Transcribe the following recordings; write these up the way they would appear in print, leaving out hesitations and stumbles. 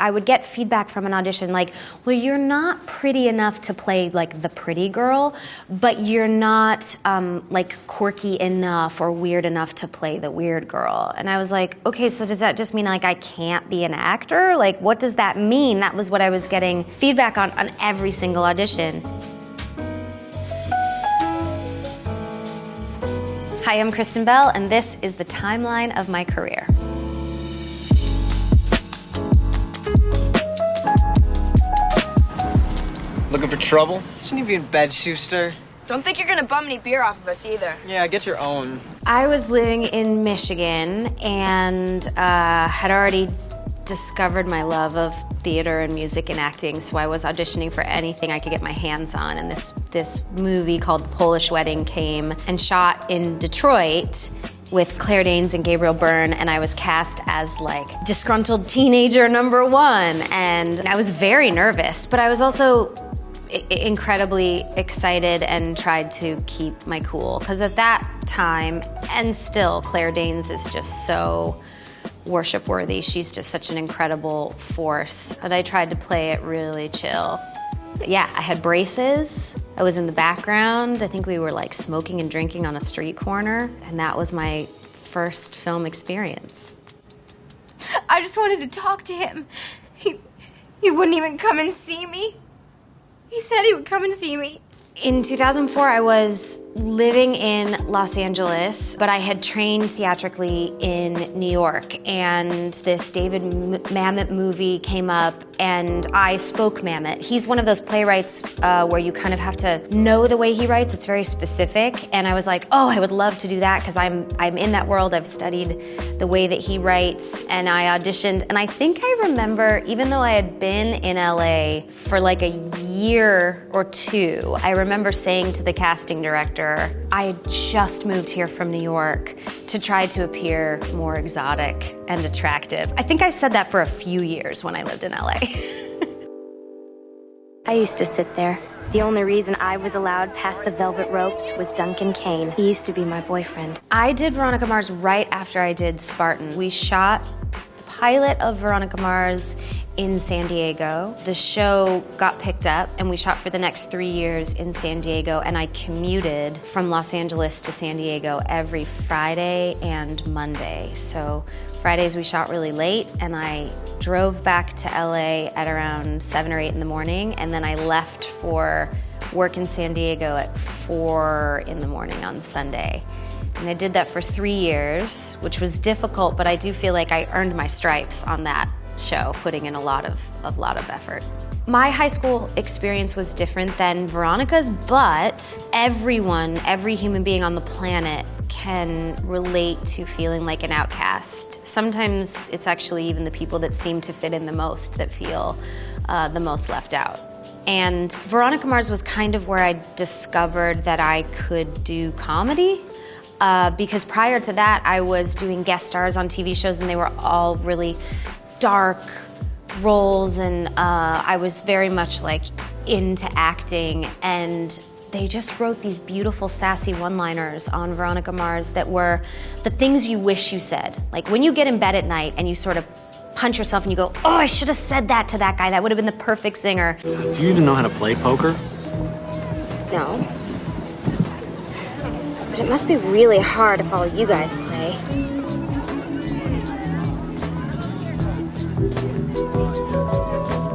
I would get feedback from an audition like, well, you're not pretty enough to play like the pretty girl, but you're not like quirky enough or weird enough to play the weird girl. And I was like, okay, so does that just mean like I can't be an actor? Like, what does that mean? That was what I was getting feedback on every single audition. Hi, I'm Kристен Белл, and this is the timeline of my career. Looking for trouble? Shouldn't you be in bed, Schuster? Don't think you're gonna bum any beer off of us either. Yeah, get your own. I was living in Michigan and had already discovered my love of theater and music and acting, so I was auditioning for anything I could get my hands on, and this movie called Polish Wedding came and shot in Detroit with Claire Danes and Gabriel Byrne, and I was cast as like disgruntled teenager number one, and I was very nervous, but I was also incredibly excited and tried to keep my cool, because at that time, and still, Claire Danes is just so worship worthy. She's just such an incredible force. And I tried to play it really chill. Yeah, I had braces. I was in the background. I think we were like smoking and drinking on a street corner. And that was my first film experience. I just wanted to talk to him. He wouldn't even come and see me. He said he would come and see me. In 2004, I was living in Los Angeles, but I had trained theatrically in New York, and this David Mamet movie came up, and I spoke Mamet. He's one of those playwrights where you kind of have to know the way he writes. It's very specific, and I was like, oh, I would love to do that, because I'm in that world. I've studied the way that he writes, and I auditioned, and I think I remember, even though I had been in LA for like a year or two, I remember saying to the casting director, I had just moved here from New York to try to appear more exotic and attractive. I think I said that for a few years when I lived in LA. I used to sit there. The only reason I was allowed past the velvet ropes was Duncan Kane. He used to be my boyfriend. I did Veronica Mars right after I did Spartan. We shot the pilot of Veronica Mars in San Diego. The show got picked up and we shot for the next 3 years in San Diego, and I commuted from Los Angeles to San Diego every Friday and Monday. So Fridays we shot really late, and I drove back to LA at around 7 or 8 in the morning, and then I left for work in San Diego at 4 in the morning on Sunday. And I did that for 3 years, which was difficult, but I do feel like I earned my stripes on that show, putting in a lot of effort. My high school experience was different than Veronica's, but every human being on the planet can relate to feeling like an outcast. Sometimes it's actually even the people that seem to fit in the most that feel the most left out. And Veronica Mars was kind of where I discovered that I could do comedy. Because prior to that, I was doing guest stars on TV shows, and they were all really dark roles, and I was very much like into acting, and they just wrote these beautiful sassy one-liners on Veronica Mars that were the things you wish you said. Like when you get in bed at night and you sort of punch yourself and you go, oh, I should have said that to that guy. That would have been the perfect singer. Do you even know how to play poker? No. But it must be really hard if all you guys play.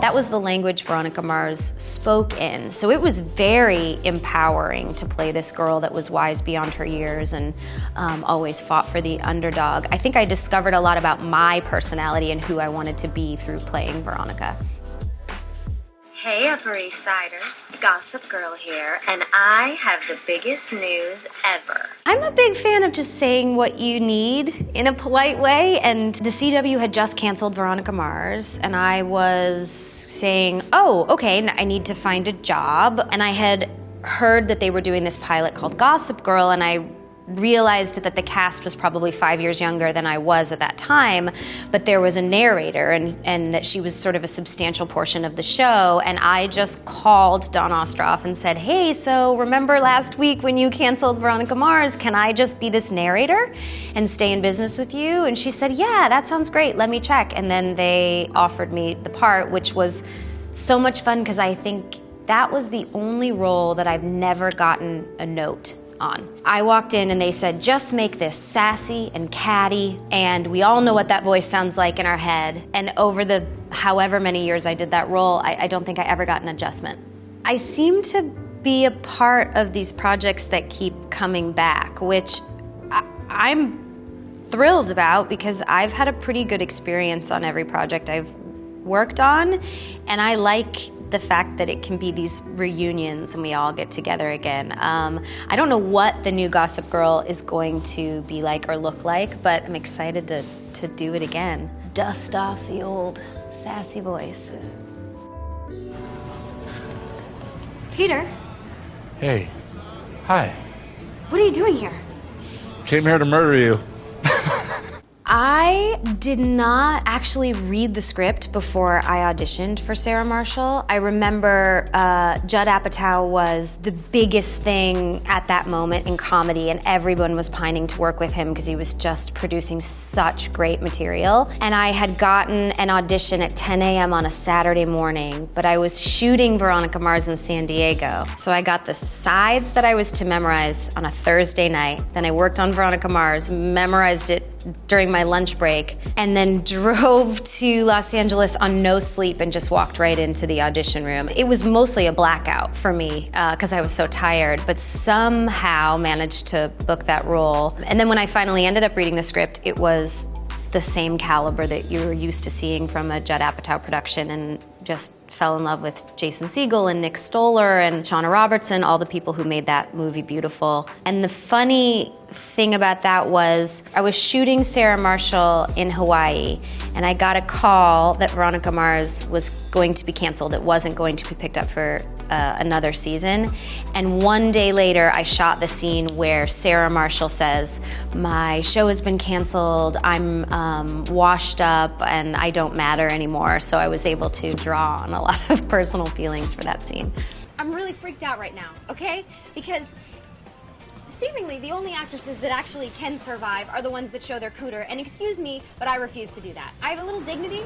That was the language Veronica Mars spoke in. So it was very empowering to play this girl that was wise beyond her years and always fought for the underdog. I think I discovered a lot about my personality and who I wanted to be through playing Veronica. Hey, Upper East Siders, Gossip Girl here, and I have the biggest news ever. I'm a big fan of just saying what you need in a polite way, and the CW had just canceled Veronica Mars, and I was saying, oh, okay, I need to find a job, and I had heard that they were doing this pilot called Gossip Girl, and I realized that the cast was probably 5 years younger than I was at that time, but there was a narrator and that she was sort of a substantial portion of the show, and I just called called Dawn Ostroff and said, hey, so remember last week when you canceled Veronica Mars, can I just be this narrator and stay in business with you? And she said, yeah, that sounds great, let me check. And then they offered me the part, which was so much fun because I think that was the only role that I've never gotten a note on. I walked in and they said, just make this sassy and catty, and we all know what that voice sounds like in our head. And over the however many years I did that role, I don't think I ever got an adjustment. I seem to be a part of these projects that keep coming back, which I'm thrilled about because I've had a pretty good experience on every project I've worked on, and I like the fact that it can be these reunions and we all get together again. I don't know what the new Gossip Girl is going to be like or look like, but I'm excited to do it again. Dust off the old sassy voice. Peter, Hey. Hi. what are you doing here? Came here to murder you. I did not actually read the script before I auditioned for Sarah Marshall. I remember Judd Apatow was the biggest thing at that moment in comedy, and everyone was pining to work with him because he was just producing such great material. And I had gotten an audition at 10 a.m. on a Saturday morning, but I was shooting Veronica Mars in San Diego. So I got the sides that I was to memorize on a Thursday night. Then I worked on Veronica Mars, memorized it during my lunch break, and then drove to Los Angeles on no sleep and just walked right into the audition room. It was mostly a blackout for me because I was so tired, but somehow managed to book that role. And then when I finally ended up reading the script, it was the same caliber that you were used to seeing from a Judd Apatow production, and just fell in love with Jason Segel and Nick Stoller and Shauna Robertson, all the people who made that movie beautiful. And the funny thing about that was I was shooting Sarah Marshall in Hawaii, and I got a call that Veronica Mars was going to be canceled. It wasn't going to be picked up for another season. And one day later, I shot the scene where Sarah Marshall says, my show has been canceled, I'm washed up, and I don't matter anymore. So I was able to draw on a lot of personal feelings for that scene. I'm really freaked out right now, okay? Because seemingly the only actresses that actually can survive are the ones that show their cooter. And excuse me, but I refuse to do that. I have a little dignity,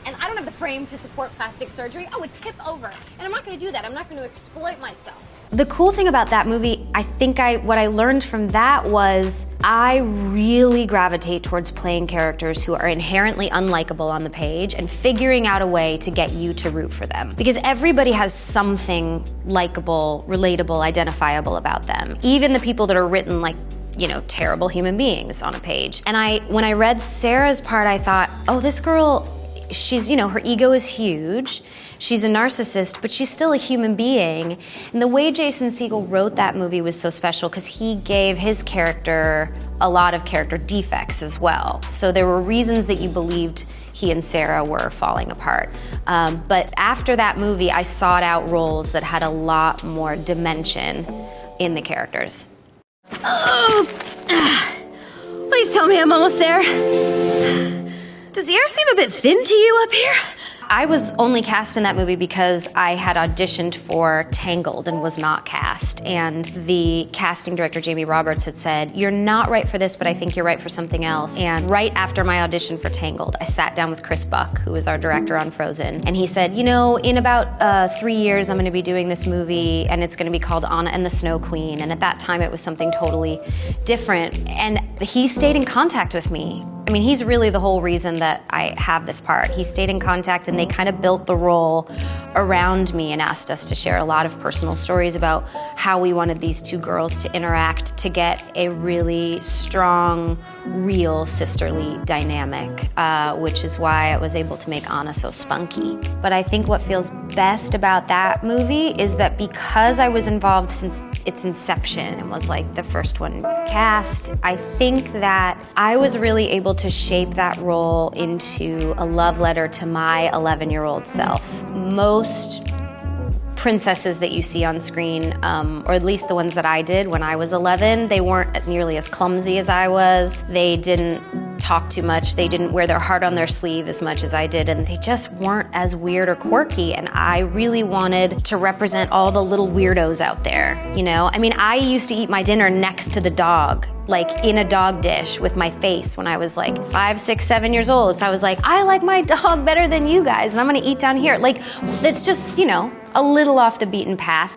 and I don't have the frame to support plastic surgery. I would tip over, and I'm not going to do that. I'm not going to exploit myself. The cool thing about that movie, I think what I learned from that was I really gravitate towards playing characters who are inherently unlikable on the page and figuring out a way to get you to root for them. Because everybody has something likable, relatable, identifiable about them. Even the people that are written like, terrible human beings on a page. And when I read Sarah's part, I thought, oh, this girl, she's, her ego is huge. She's a narcissist, but she's still a human being. And the way Jason Segel wrote that movie was so special because he gave his character a lot of character defects as well. So there were reasons that you believed he and Sarah were falling apart. But after that movie, I sought out roles that had a lot more dimension in the characters. Oh, please tell me I'm almost there. Does the air seem a bit thin to you up here? I was only cast in that movie because I had auditioned for Tangled and was not cast. And the casting director, Jamie Roberts, had said, you're not right for this, but I think you're right for something else. And right after my audition for Tangled, I sat down with Chris Buck, who was our director on Frozen. And he said, in about 3 years, I'm going to be doing this movie, and it's going to be called Anna and the Snow Queen. And at that time, it was something totally different. And he stayed in contact with me. I mean, he's really the whole reason that I have this part. He stayed in contact, and they kind of built the role around me and asked us to share a lot of personal stories about how we wanted these two girls to interact to get a really strong, real sisterly dynamic, which is why I was able to make Anna so spunky. But I think what feels best about that movie is that because I was involved since its inception and was like the first one cast, I think that I was really able to shape that role into a love letter to my 11-year-old self. Most princesses that you see on screen, or at least the ones that I did when I was 11, they weren't nearly as clumsy as I was. They didn't talk too much. They didn't wear their heart on their sleeve as much as I did, and they just weren't as weird or quirky. And I really wanted to represent all the little weirdos out there, you know? I mean, I used to eat my dinner next to the dog, like in a dog dish with my face when I was like 5, 6, 7 years old. So I was like, I like my dog better than you guys, and I'm gonna eat down here. Like, that's just, you know, a little off the beaten path.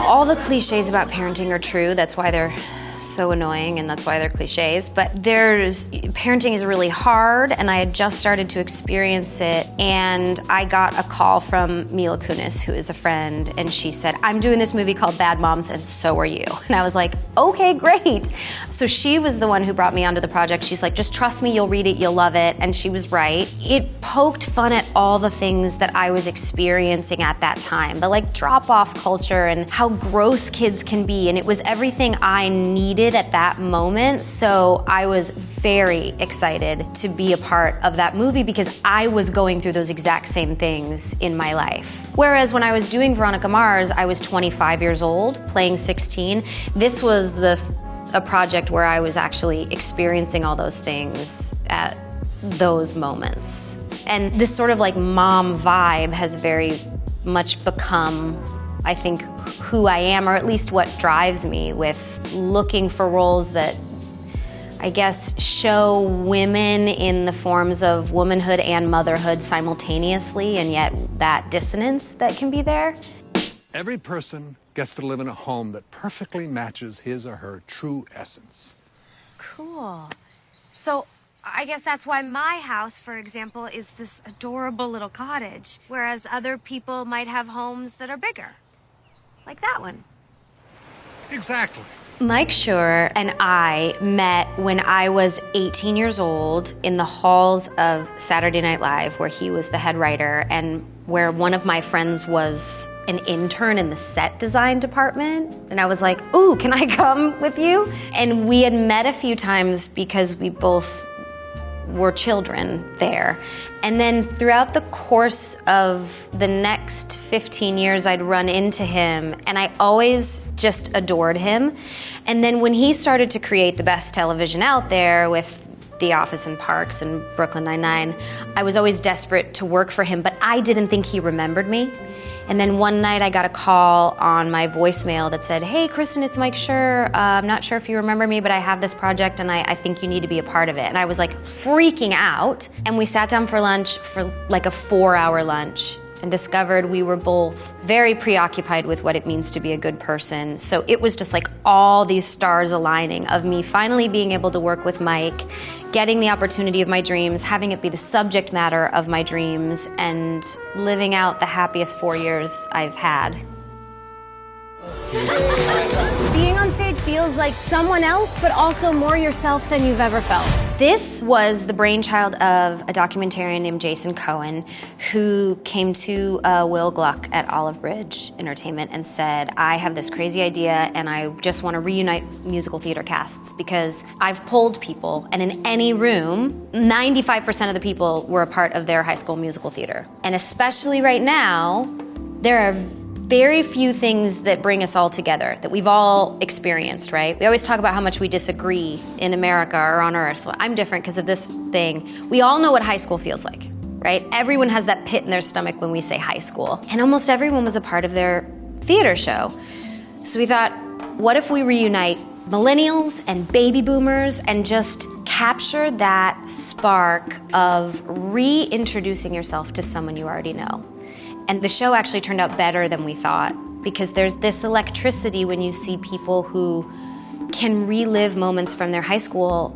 All the cliches about parenting are true. That's why they're so annoying, and that's why they're cliches. But parenting is really hard, and I had just started to experience it, and I got a call from Mila Kunis, who is a friend, and she said, I'm doing this movie called Bad Moms, and so are you. And I was like, okay, great. So she was the one who brought me onto the project. She's like, just trust me, you'll read it, you'll love it. And she was right. It poked fun at all the things that I was experiencing at that time, the like drop-off culture and how gross kids can be, and it was everything I needed at that moment. So I was very excited to be a part of that movie because I was going through those exact same things in my life. Whereas when I was doing Veronica Mars, I was 25 years old, playing 16. This was a project where I was actually experiencing all those things at those moments. And this sort of like mom vibe has very much become, I think, who I am, or at least what drives me with looking for roles that I guess show women in the forms of womanhood and motherhood simultaneously, and yet that dissonance that can be there. Every person gets to live in a home that perfectly matches his or her true essence. Cool. So I guess that's why my house, for example, is this adorable little cottage, whereas other people might have homes that are bigger. Like that one. Exactly. Mike Schur and I met when I was 18 years old in the halls of Saturday Night Live, where he was the head writer and where one of my friends was an intern in the set design department. And I was like, ooh, can I come with you? And we had met a few times because we both were children there. And then throughout the course of the next 15 years, I'd run into him, and I always just adored him. And then when he started to create the best television out there with The Office and Parks and Brooklyn Nine-Nine, I was always desperate to work for him, but I didn't think he remembered me. And then one night I got a call on my voicemail that said, hey, Kristen, it's Mike Schur. I'm not sure if you remember me, but I have this project and I think you need to be a part of it. And I was like freaking out. And we sat down for lunch for like a 4-hour lunch and discovered we were both very preoccupied with what it means to be a good person. So it was just like all these stars aligning of me finally being able to work with Mike, getting the opportunity of my dreams, having it be the subject matter of my dreams, and living out the happiest 4 years I've had. Being on stage feels like someone else, but also more yourself than you've ever felt. This was the brainchild of a documentarian named Jason Cohen, who came to Will Gluck at Olive Bridge Entertainment and said, I have this crazy idea and I just want to reunite musical theater casts because I've polled people, and in any room, 95% of the people were a part of their high school musical theater. And especially right now, there are very few things that bring us all together, that we've all experienced, right? We always talk about how much we disagree in America or on Earth. I'm different because of this thing. We all know what high school feels like, right? Everyone has that pit in their stomach when we say high school. And almost everyone was a part of their theater show. So we thought, what if we reunite millennials and baby boomers and just capture that spark of reintroducing yourself to someone you already know? And the show actually turned out better than we thought, because there's this electricity when you see people who can relive moments from their high school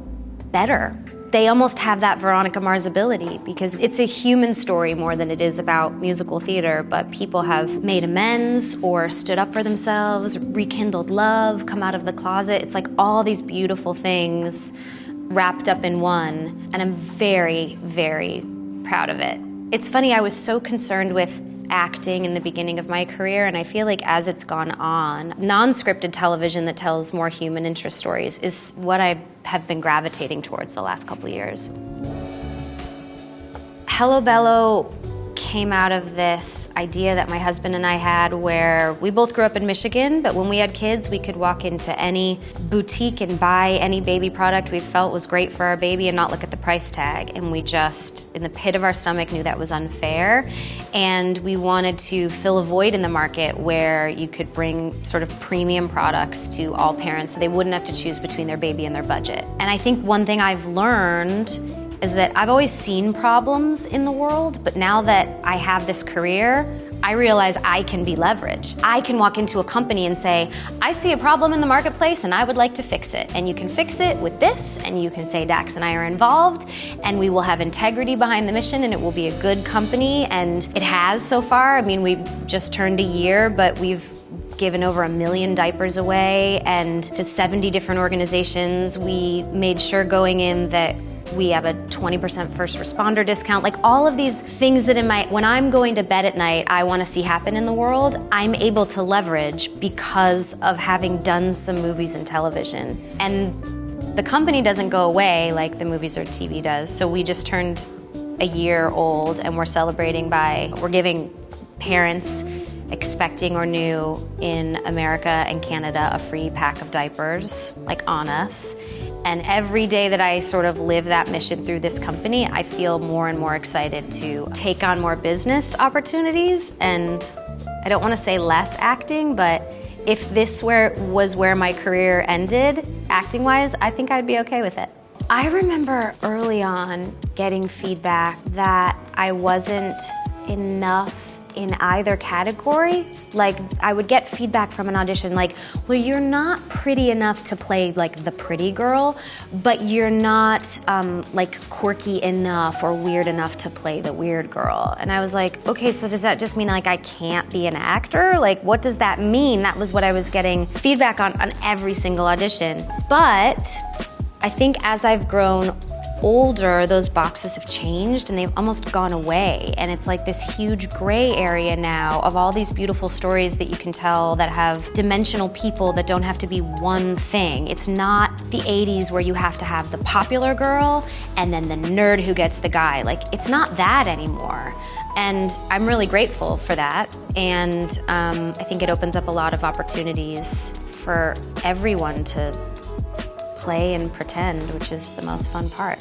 better. They almost have that Veronica Mars ability, because it's a human story more than it is about musical theater, but people have made amends or stood up for themselves, rekindled love, come out of the closet. It's like all these beautiful things wrapped up in one, and I'm very, very proud of it. It's funny, I was so concerned with acting in the beginning of my career, and I feel like as it's gone on, non-scripted television that tells more human interest stories is what I have been gravitating towards the last couple of years. Hello, Bello came out of this idea that my husband and I had where we both grew up in Michigan, but when we had kids, we could walk into any boutique and buy any baby product we felt was great for our baby and not look at the price tag. And we just, in the pit of our stomach, knew that was unfair. And we wanted to fill a void in the market where you could bring sort of premium products to all parents so they wouldn't have to choose between their baby and their budget. And I think one thing I've learned is that I've always seen problems in the world, but now that I have this career, I realize I can be leverage. I can walk into a company and say, I see a problem in the marketplace and I would like to fix it. And you can fix it with this, and you can say Dax and I are involved, and we will have integrity behind the mission, and it will be a good company. And it has so far. I mean, we've just turned a year, but we've given over 1 million diapers away and to 70 different organizations. We made sure going in that we have a 20% first responder discount. Like all of these things that when I'm going to bed at night, I want to see happen in the world, I'm able to leverage because of having done some movies and television. And the company doesn't go away like the movies or TV does. So we just turned a year old, and we're celebrating we're giving parents expecting or new in America and Canada a free pack of diapers, like on us. And every day that I sort of live that mission through this company, I feel more and more excited to take on more business opportunities. And I don't want to say less acting, but if this was where my career ended, acting-wise, I think I'd be okay with it. I remember early on getting feedback that I wasn't enough in either category. Like, I would get feedback from an audition like, well, you're not pretty enough to play like the pretty girl, but you're not like quirky enough or weird enough to play the weird girl. And I was like, okay, so does that just mean like I can't be an actor? Like, what does that mean? That was what I was getting feedback on every single audition. But I think as I've grown older, those boxes have changed and they've almost gone away. And it's like this huge gray area now of all these beautiful stories that you can tell that have dimensional people that don't have to be one thing. It's not the 80s where you have to have the popular girl and then the nerd who gets the guy. Like, it's not that anymore. And I'm really grateful for that. And I think it opens up a lot of opportunities for everyone to play and pretend, which is the most fun part.